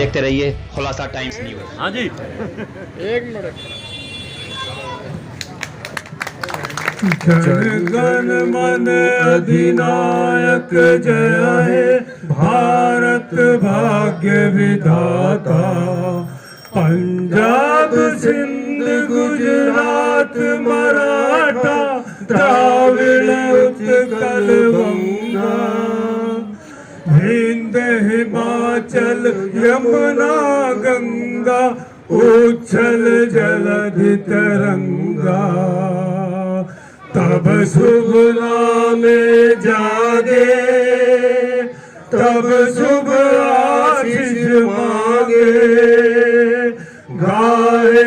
देखते रहिए खुलासा टाइम्स न्यूज़। हाँ जी, एक मिनट। जन गण मन अधिनायक जय हे भारत भाग्य विधाता। पंजाब सिंध गुजरात मराठा द्राविड़ उत्कल गंगा। हिंद हिमाचल यमुना गंगा उच्छल जलधि तरंगा। तब शुभ नाम जागे तब शुभ आशीष मांगे। गाए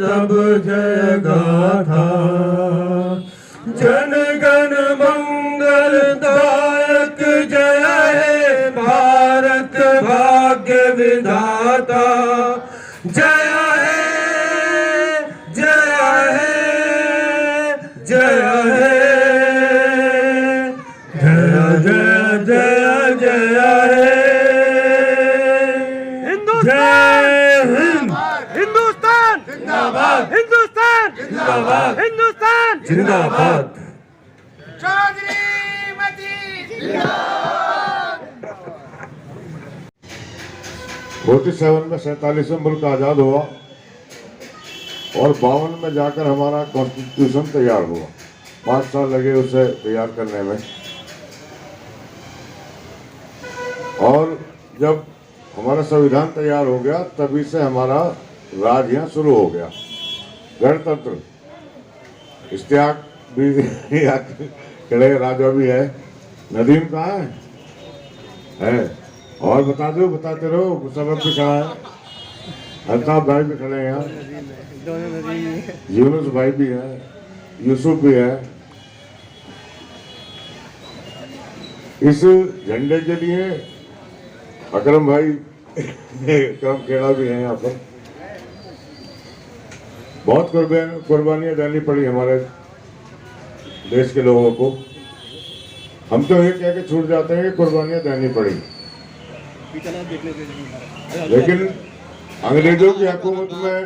तब जय गाथा जन गण मंगल दायक जय हे भारत भाग्य विधाता। जय हे जय हे जय हे जय जय जय जय हे। जय हिंद, हिंदुस्तान जिंदाबाद, हिंदुस्तान जिंदाबाद, हिंदुस्तान जिंदाबाद। चौधरी मती 47 में 47वें मुल्क आज़ाद हुआ और 52 में जाकर हमारा कॉन्स्टिट्यूशन तैयार हुआ। 5 साल लगे उसे तैयार करने में। और जब हमारा संविधान तैयार हो गया तभी से हमारा राज यहाँ शुरू हो गया। गणतंत्र इश्तियाक भी खड़े, राजा भी है। नदीम कहाँ है? और बताते रहो। सबब भी खड़ा है, अल्ताफ भाई भी खड़े हैं यहाँ, यूनुस भाई भी है, यूसुफ भी है। इस झंडे के लिए अकरम भाई अकरम खेड़ा भी है यहाँ पर। बहुत कुर्बानियां देनी पड़ी हमारे देश के लोगों को। हम तो ये कह के छूट जाते हैं कि कुर्बानियां देनी पड़ी, लेकिन अंग्रेजों की हुकूमत में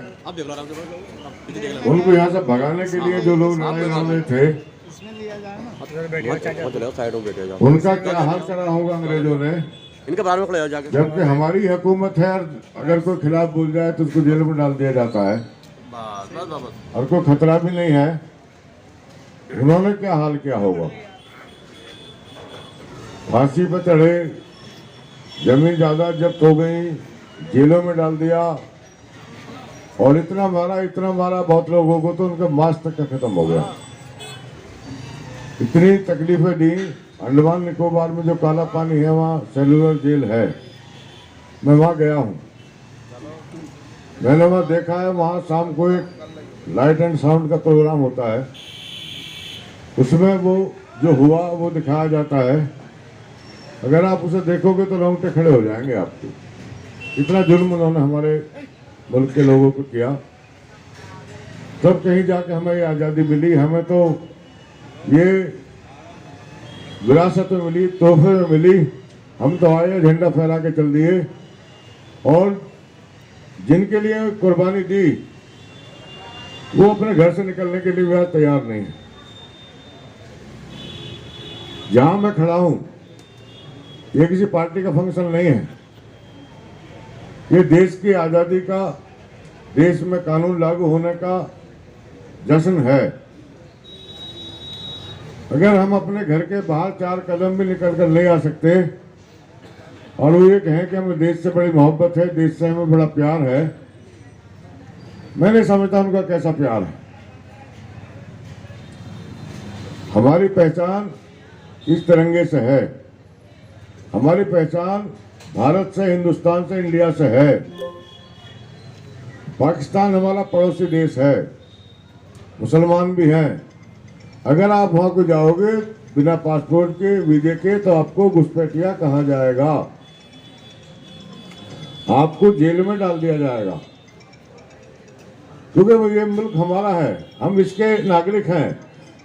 उनको यहाँ से भगाने के लिए जो लोग लड़ाई लड़ थे उनका क्या हाल करा होगा अंग्रेजों ने। इनके बारे में खड़े हो जाके। जबकि हमारी हुकूमत है, अगर कोई खिलाफ बोल जाए तो उसको जेल में डाल दिया जाता है और कोई खतरा भी नहीं है। उन्होंने क्या हाल किया होगा। फांसी पर चढ़े, जमीन जायदाद जब्त हो गई, जेलों में डाल दिया और इतना मारा बहुत लोगों को तो उनका मांस तक का खत्म हो गया। इतनी तकलीफें दी। अंडमान निकोबार में जो काला पानी है वहाँ सेलुलर जेल है। मैं वहाँ गया हूँ, मैंने वहाँ देखा है। वहाँ शाम को एक लाइट एंड साउंड का प्रोग्राम होता है, उसमें वो जो हुआ वो दिखाया जाता है। अगर आप उसे देखोगे तो रोंगटे खड़े हो जाएंगे आपके। इतना जुल्म उन्होंने हमारे मुल्क के लोगों को किया। तब कहीं जाके हमें ये आज़ादी मिली। हमें तो ये विरासत में मिली, तोहफे में मिली। हम तो आए, झंडा फहरा के चल दिए। और जिनके लिए कुर्बानी दी वो अपने घर से निकलने के लिए भी आज तैयार नहीं है। जहां मैं खड़ा हूं ये किसी पार्टी का फंक्शन नहीं है। ये देश की आज़ादी का, देश में कानून लागू होने का जश्न है। अगर हम अपने घर के बाहर 4 कदम भी निकल कर नहीं आ सकते और वो ये कहें कि हमें देश से बड़ी मोहब्बत है, देश से हमें बड़ा प्यार है, मैं नहीं समझता उनका कैसा प्यार है। हमारी पहचान इस तिरंगे से है। हमारी पहचान भारत से, हिंदुस्तान से, इंडिया से है। पाकिस्तान हमारा पड़ोसी देश है, मुसलमान भी हैं। अगर आप वहां को जाओगे बिना पासपोर्ट के, वीजे के, तो आपको घुसपैठिया कहा जाएगा, आपको जेल में डाल दिया जाएगा। क्योंकि वो ये मुल्क हमारा है, हम इसके नागरिक हैं।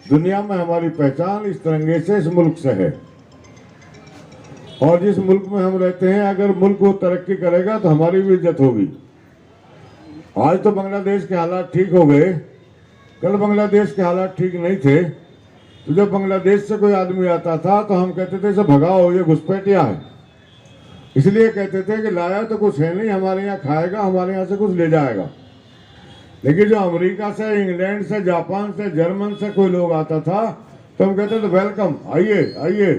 दुनिया में हमारी पहचान इस तिरंगे से, इस मुल्क से है। और जिस मुल्क में हम रहते हैं, अगर मुल्क वो तरक्की करेगा तो हमारी भी इज्जत होगी। आज तो बांग्लादेश के हालात ठीक हो गए, कल बांग्लादेश के हालात ठीक नहीं थे। तो जब बांग्लादेश से कोई आदमी आता था तो हम कहते थे इसे भगाओ, ये घुसपैठिया है। इसलिए कहते थे कि लाया तो कुछ है नहीं, हमारे यहाँ खाएगा, हमारे यहाँ से कुछ ले जाएगा। लेकिन जो अमेरिका से, इंग्लैंड से, जापान से, जर्मन से कोई लोग आता था तो हम कहते थे वेलकम, आइए आइए।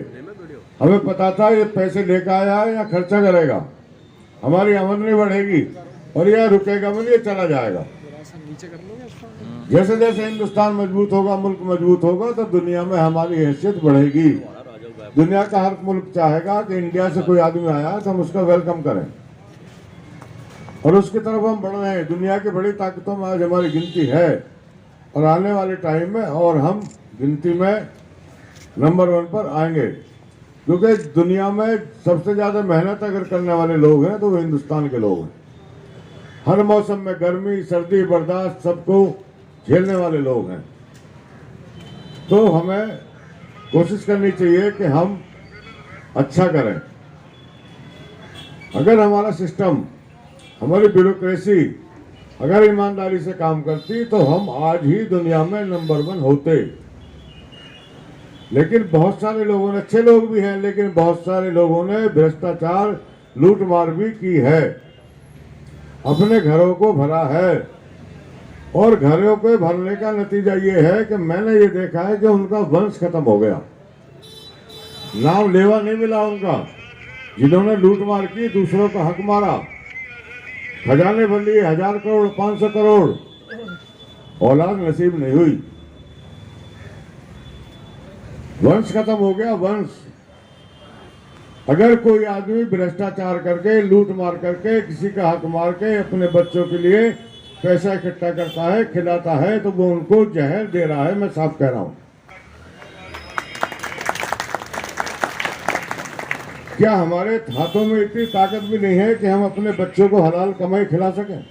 हमें पता था ये पैसे लेकर आया है या खर्चा करेगा, हमारी आमदनी बढ़ेगी और यह रुकेगा नहीं, ये चला जाएगा। जैसे जैसे हिंदुस्तान मजबूत होगा, मुल्क मजबूत होगा, तो दुनिया में हमारी हैसियत बढ़ेगी। दुनिया का हर मुल्क चाहेगा कि इंडिया से कोई आदमी आया है तो हम उसका वेलकम करें, और उसकी तरफ हम बढ़ रहे हैं। दुनिया की बड़ी ताकतों में आज हमारी गिनती है और आने वाले टाइम में और हम गिनती में नंबर 1 पर आएंगे, क्योंकि दुनिया में सबसे ज़्यादा मेहनत अगर करने वाले लोग हैं तो वो हिंदुस्तान के लोग हैं। हर मौसम में गर्मी सर्दी बर्दाश्त सबको झेलने वाले लोग हैं। तो हमें कोशिश करनी चाहिए कि हम अच्छा करें। अगर हमारा सिस्टम, हमारी ब्यूरोक्रेसी अगर ईमानदारी से काम करती तो हम आज ही दुनिया में नंबर 1 होते। लेकिन बहुत सारे लोगों ने, अच्छे लोग भी हैं, लेकिन बहुत सारे लोगों ने भ्रष्टाचार लूट मार भी की है, अपने घरों को भरा है। और घरों को भरने का नतीजा ये है कि मैंने ये देखा है कि उनका वंश खत्म हो गया, नाम लेवा नहीं मिला उनका। जिन्होंने लूट मार की, दूसरों का हक मारा, खजाने भर लिए 1000 करोड़ 500 करोड़, औलाद नसीब नहीं हुई, वंश खत्म हो गया, वंश। अगर कोई आदमी भ्रष्टाचार करके, लूट मार करके, किसी का हक मार के अपने बच्चों के लिए पैसा इकट्ठा करता है, खिलाता है, तो वो उनको जहर दे रहा है। मैं साफ कह रहा हूं। क्या हमारे हाथों में इतनी ताकत भी नहीं है कि हम अपने बच्चों को हलाल कमाई खिला सकें?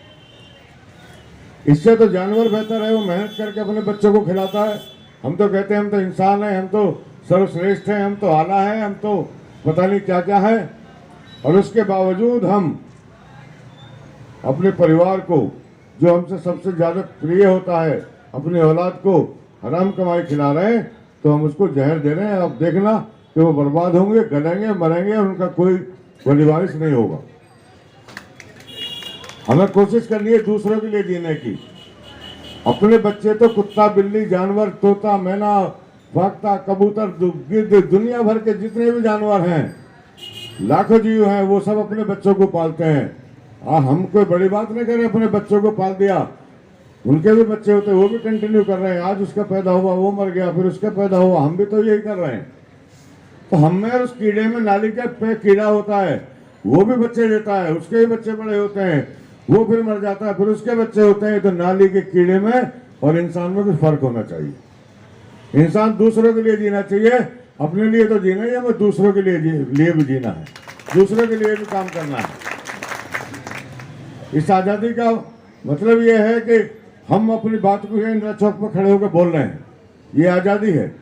इससे तो जानवर बेहतर है, वो मेहनत करके अपने बच्चों को खिलाता है। हम तो कहते हैं हम तो इंसान हैं, हम तो सर्वश्रेष्ठ हैं, हम तो आला हैं, हम तो पता नहीं क्या क्या है, और उसके बावजूद हम अपने परिवार को, जो हमसे सबसे ज़्यादा प्रिय होता है, अपनी औलाद को हराम कमाई खिला रहे हैं, तो हम उसको जहर दे रहे हैं। अब देखना कि वो बर्बाद होंगे, गलेंगे, मरेंगे और उनका कोई वलीवारिस नहीं होगा। हमें कोशिश करनी है दूसरों के लिए जीने की। अपने बच्चे तो कुत्ता, बिल्ली, जानवर, तोता, मैना, फाख्ता, कबूतर, गिद्ध, दुनिया भर के जितने भी जानवर हैं, लाखों जीव हैं, वो सब अपने बच्चों को पालते हैं। हम कोई बड़ी बात नहीं करें, अपने बच्चों को पाल दिया, उनके भी बच्चे होते, वो भी कंटिन्यू कर रहे हैं। आज उसका पैदा हुआ, वो मर गया, फिर उसका पैदा हुआ, हम भी तो यही कर रहे हैं। तो हमें उस कीड़े में, नाली के पे कीड़ा होता है, वो भी बच्चे देता है, उसके भी बच्चे बड़े होते हैं, वो फिर मर जाता है, फिर उसके बच्चे होते हैं। तो नाली के कीड़े में और इंसान में कुछ फर्क होना चाहिए। इंसान दूसरों के लिए जीना चाहिए, अपने लिए तो जीना ही है, हमें दूसरों के लिए भी जीना है, दूसरों के लिए भी काम करना है। इस आज़ादी का मतलब ये है कि हम अपनी बात को इंदिरा चौक पर खड़े होकर बोल रहे हैं, ये आज़ादी है।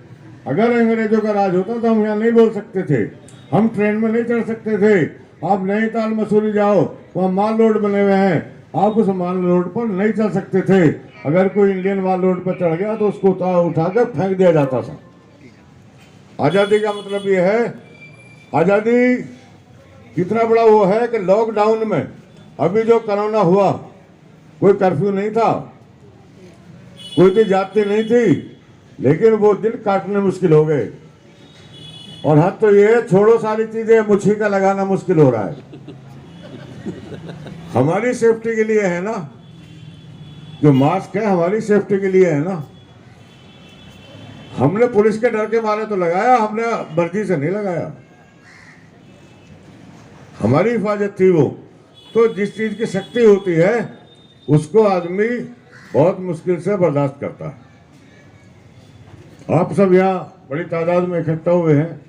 अगर अंग्रेजों का राज होता तो हम यहाँ नहीं बोल सकते थे, हम ट्रेन में नहीं चढ़ सकते थे। आप नैनीताल मसूरी जाओ, वहाँ माल रोड बने हुए हैं, आप उस माल रोड पर नहीं चल सकते थे। अगर कोई इंडियन माल रोड पर चढ़ गया तो उसको उठाकर फेंक दिया जाता था। आज़ादी का मतलब ये है, आज़ादी कितना बड़ा वो है कि लॉकडाउन में अभी जो कोरोना हुआ, कोई कर्फ्यू नहीं था, कोई भी जाति नहीं थी, लेकिन वो दिन काटने मुश्किल हो गए। और हद तो ये, छोड़ो सारी चीजें, मुझी का लगाना मुश्किल हो रहा है। हमारी सेफ्टी के लिए है ना, जो मास्क है हमारी सेफ्टी के लिए है ना। हमने पुलिस के डर के मारे तो लगाया, हमने मर्जी से नहीं लगाया, हमारी हिफाजत थी वो। तो जिस चीज की शक्ति होती है उसको आदमी बहुत मुश्किल से बर्दाश्त करता है। आप सब यहाँ बड़ी तादाद में इकट्ठा हुए हैं।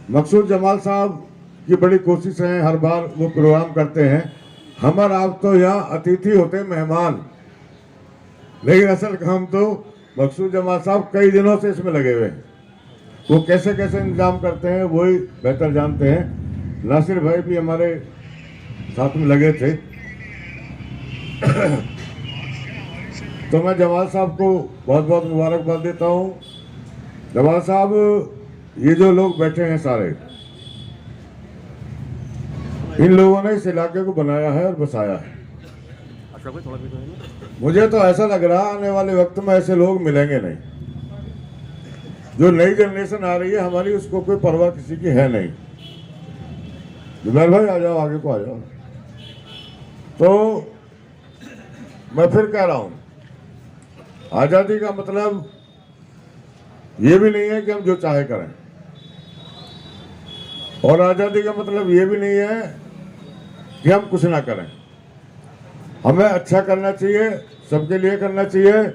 मकसूद जमाल साहब की बड़ी कोशिश है, हर बार वो प्रोग्राम करते हैं। हम और आप तो यहाँ अतिथि होते, मेहमान, लेकिन असल काम तो मकसूद जमाल साहब कई दिनों से इसमें लगे हुए हैं। वो कैसे कैसे इंतजाम करते हैं वही बेहतर जानते हैं। नासिर भाई भी हमारे साथ में लगे थे। तो मैं जमाल साहब को बहुत बहुत मुबारकबाद देता हूँ। जमाल साहब, ये जो लोग बैठे हैं सारे, इन लोगों ने इस इलाके को बनाया है और बसाया है। मुझे तो ऐसा लग रहा आने वाले वक्त में ऐसे लोग मिलेंगे नहीं। जो नई जनरेशन आ रही है हमारी, उसको कोई परवाह किसी की है नहीं। जुबैर भाई आ जाओ, आगे को आ जाओ। तो मैं फिर कह रहा हूं, आजादी का मतलब ये भी नहीं है कि हम जो चाहे करें, और आजादी का मतलब ये भी नहीं है कि हम कुछ ना करें। हमें अच्छा करना चाहिए, सबके लिए करना चाहिए।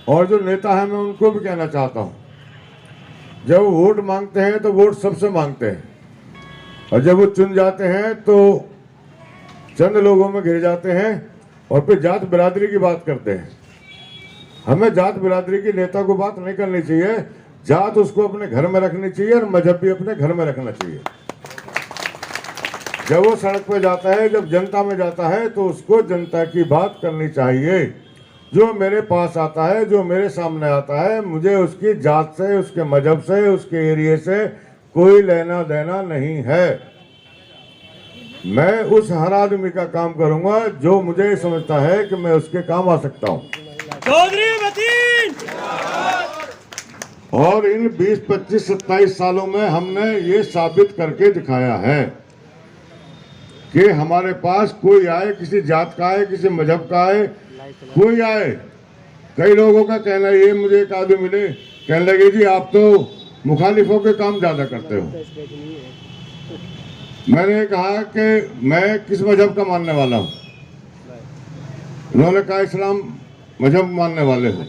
और जो नेता है, मैं उनको भी कहना चाहता हूं, जब वो वोट मांगते हैं तो वोट सबसे मांगते हैं, और जब वो चुन जाते हैं तो चंद लोगों में घिर जाते हैं और फिर जात बिरादरी की बात करते हैं। हमें जात बिरादरी की नेता को बात नहीं करनी चाहिए। जात उसको अपने घर में रखनी चाहिए और मजहब भी अपने घर में रखना चाहिए। जब वो सड़क पे जाता है, जब जनता में जाता है, तो उसको जनता की बात करनी चाहिए। जो मेरे पास आता है, जो मेरे सामने आता है, मुझे उसकी जात से, उसके मजहब से, उसके एरिया से कोई लेना देना नहीं है। मैं उस हर आदमी का काम करूंगा जो मुझे समझता है कि मैं उसके काम आ सकता हूं। चौधरी मतीन। और इन 20, 25, 27 सालों में हमने ये साबित करके दिखाया है कि हमारे पास कोई आए, किसी जात का आए, किसी मजहब का आए, कोई आए। कई लोगों का कहना ये, मुझे एक आदमी मिले, कहने लगे जी आप तो मुखालिफों के काम ज्यादा करते हो। मैंने कहा कि मैं किस मजहब का मानने वाला हूँ? उन्होंने कहा इस्लाम मजहब मानने वाले हो।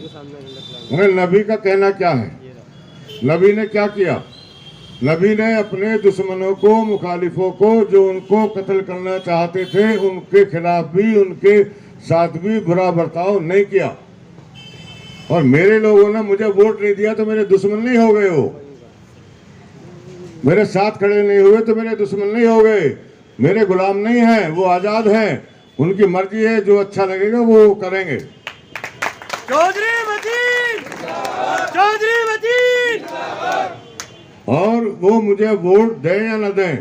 उन्हें नबी का कहना क्या है? नबी ने क्या किया? नबी ने अपने दुश्मनों को, मुखालिफों को, जो उनको कत्ल करना चाहते थे, उनके खिलाफ भी, उनके साथ भी बुरा बर्ताव नहीं किया। और मेरे लोगों ने मुझे वोट नहीं दिया तो मेरे दुश्मन नहीं हो गए। वो मेरे साथ खड़े नहीं हुए तो मेरे दुश्मन नहीं हो गए। मेरे गुलाम नहीं हैं, वो आजाद हैं। उनकी मर्जी है, जो अच्छा लगेगा वो करेंगे। चौधरी मतीन। चौधरी मतीन। और वो मुझे वोट दें या न दें,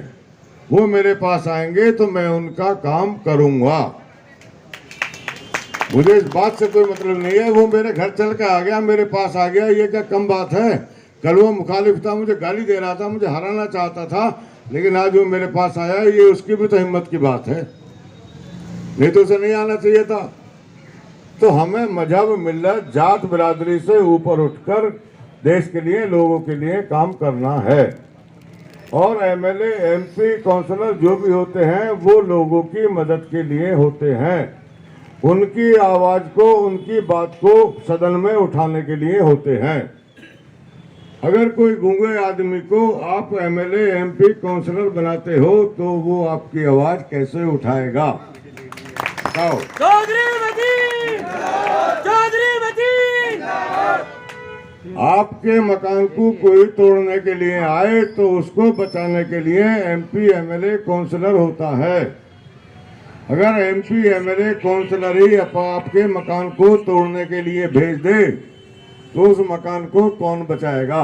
वो मेरे पास आएंगे तो मैं उनका काम करूंगा। मुझे इस बात से कोई मतलब नहीं है वो मेरे घर चल के आ गया, मेरे पास आ गया, ये क्या कम बात है? कल वो मुखालिफ था, मुझे गाली दे रहा था, मुझे हराना चाहता था, लेकिन आज वो मेरे पास आया, ये उसकी भी तो हिम्मत की बात है। नहीं तो उसे नहीं आना चाहिए था। तो हमें मजहब, मिल्लत, जात बिरादरी से ऊपर उठकर देश के लिए, लोगों के लिए काम करना है। और एमएलए, एमपी, काउंसलर जो भी होते हैं वो लोगों की मदद के लिए होते हैं। उनकी आवाज को, उनकी बात को सदन में उठाने के लिए होते हैं। अगर कोई गूंगे आदमी को आप एमएलए, एमपी, काउंसलर बनाते हो तो वो आपकी आवाज कैसे उठाएगा? चौधरी मतीन। चौधरी मतीन। आपके मकान को कोई तोड़ने के लिए आए तो उसको बचाने के लिए एमपी, एमएलए, काउंसलर होता है। अगर एमपी, एमएलए, काउंसलर ही आपके मकान को तोड़ने के लिए भेज दे तो उस मकान को कौन बचाएगा?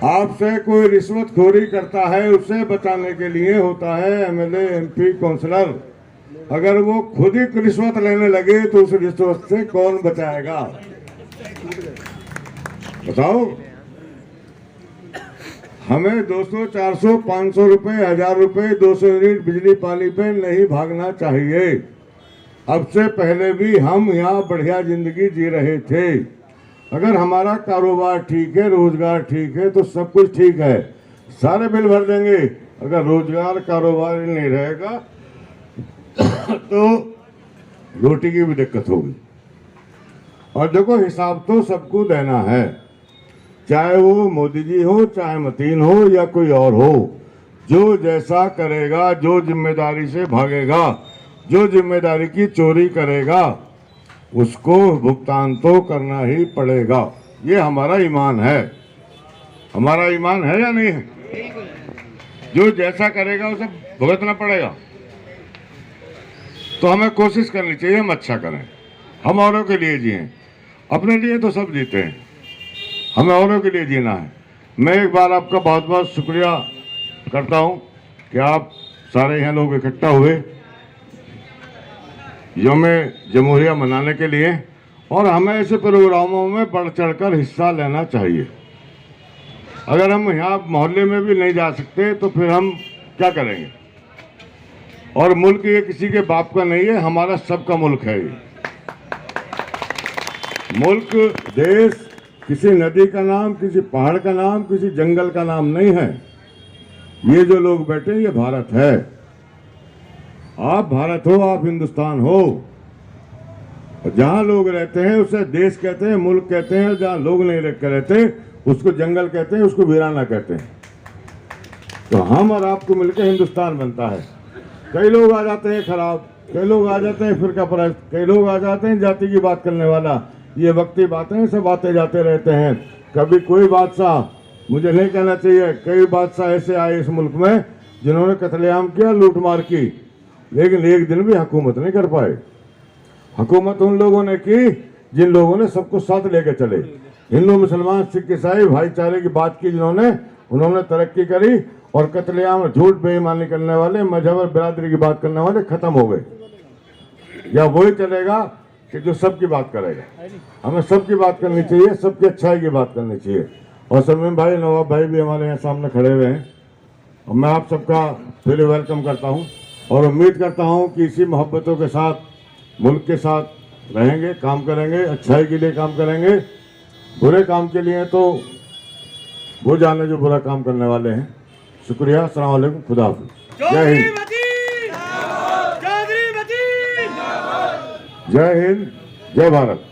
आपसे कोई रिश्वतखोरी करता है, उसे बचाने के लिए होता है एमएलए, एमपी, काउंसलर। अगर वो खुद ही रिश्वत लेने लगे तो उस रिश्वत से कौन बचाएगा? बताओ। हमें 200, 400, 500 रुपए, 1000 रुपए, 200 यूनिट बिजली पानी पे नहीं भागना चाहिए। अब से पहले भी हम यहाँ बढ़िया जिंदगी जी रहे थे। अगर हमारा कारोबार ठीक है, रोजगार ठीक है तो सब कुछ ठीक है, सारे बिल भर देंगे। अगर रोजगार, कारोबार नहीं रहेगा तो रोटी की भी दिक्कत होगी। और देखो, हिसाब तो सबको देना है, चाहे वो मोदी जी हो, चाहे मतीन हो या कोई और हो। जो जैसा करेगा, जो जिम्मेदारी से भागेगा, जो जिम्मेदारी की चोरी करेगा, उसको भुगतान तो करना ही पड़ेगा। ये हमारा ईमान है। हमारा ईमान है या नहीं है? जो जैसा करेगा उसे भुगतना पड़ेगा। तो हमें कोशिश करनी चाहिए हम अच्छा करें, हम औरों के लिए जिएं। अपने लिए तो सब जीते हैं, हमें औरों के लिए जीना है। मैं एक बार आपका बहुत बहुत शुक्रिया करता हूं कि आप सारे यहाँ लोग इकट्ठा हुए यौम जमहूरिया मनाने के लिए, और हमें ऐसे प्रोग्रामों में बढ़ चढ़कर हिस्सा लेना चाहिए। अगर हम यहाँ मोहल्ले में भी नहीं जा सकते तो फिर हम क्या करेंगे? और मुल्क ये किसी के बाप का नहीं है, हमारा सबका मुल्क है। ये मुल्क, देश किसी नदी का नाम, किसी पहाड़ का नाम, किसी जंगल का नाम नहीं है। ये जो लोग बैठे हैं ये भारत है। आप भारत हो, आप हिंदुस्तान हो। और जहां लोग रहते हैं उसे देश कहते हैं, मुल्क कहते हैं। जहां लोग नहीं रहते उसको जंगल कहते हैं, उसको वीराना कहते हैं। तो हम और आपको मिलकर हिंदुस्तान बनता है। कई लोग आ जाते हैं खराब, कई लोग आ जाते हैं फिरका परस्त, कई लोग आ जाते हैं जाति की बात करने वाला। ये वक्ती बातें सब आते जाते रहते हैं। कभी कोई बादशाह, मुझे नहीं कहना चाहिए, कई बादशाह ऐसे आए इस मुल्क में जिन्होंने कत्लेआम किया, लूटमार की, लेकिन एक दिन भी हुकूमत नहीं कर पाए। हुकूमत उन लोगों ने की जिन लोगों ने सबको साथ लेके चले। हिंदू मुसलमान सिख ईसाई भाईचारे की बात की जिन्होंने, उन्होंने तरक्की करी। और कत्लेआम, झूठ बेईमानी करने वाले, मजहब और बिरादरी की बात करने वाले खत्म हो गए। या वही चलेगा कि जो सबकी बात करेगा? हमें सबकी बात करनी चाहिए, सबकी अच्छाई की बात करनी चाहिए। और शमीम भाई, नवाब भाई भी हमारे यहाँ सामने खड़े हुए हैं, और मैं आप सबका फिर वेलकम करता हूँ और उम्मीद करता हूँ कि इसी मोहब्बतों के साथ मुल्क के साथ रहेंगे, काम करेंगे, अच्छाई के लिए काम करेंगे। बुरे काम के लिए तो वो जाने जो बुरा काम करने वाले हैं। शुक्रिया, अस्सलाम वालेकुम, खुदा हाफिज़, जय हिंद, जय हिंद, जय भारत।